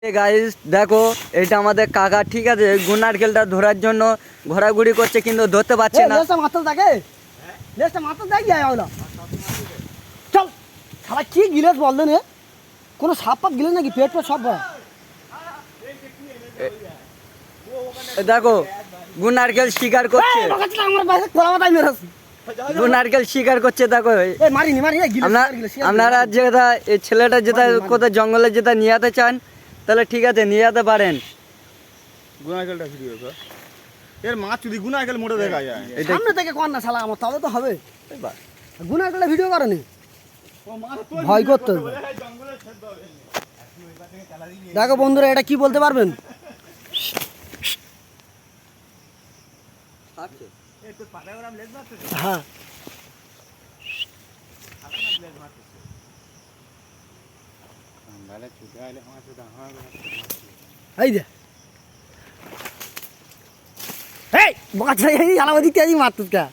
Guys দেখো এটা আমাদের কাকা, ঠিক আছে, গুনারকেলটা ধরার জন্য ঘোরাঘুরি করছে কিন্তু ধরতে পারছে না। লেজটা মারতে থাকে, লেজটা মারতে দেখ যায় ওগুলো। চল সারা কি গিলেস বল দেন, কোনো সাপ পাপ গিলে নাকি পেট পেট সব ভরা। দেখো গুনারকেল শিকার করছে, আমার বাইরে খোলা মাথায় মেরেছি। গুনারকেল শিকার করছে। দেখো মারিনি মারি আপনারা যেটা এই ছেলেটা যেটা কোথায় জঙ্গলে যেটা নিয়ে যেতে চান তাহলে ঠিক আছে নিয়ে যেতে পারেন। গুনারকেলটা ভিডিও কর, এর মাছ যদি গুনারকেল মোটে দেখা যায়। সামনে থেকে কর না শালা, আমার তবে তো হবে। গুনারকেলটা ভিডিও করেনি, ভয় করতে হবে। দেখো বন্ধুরা, এটা কি বলতে পারবেন? হ্যাঁ এই যে এই বাচ্চা এই আলাদা দিতে মারতুস কা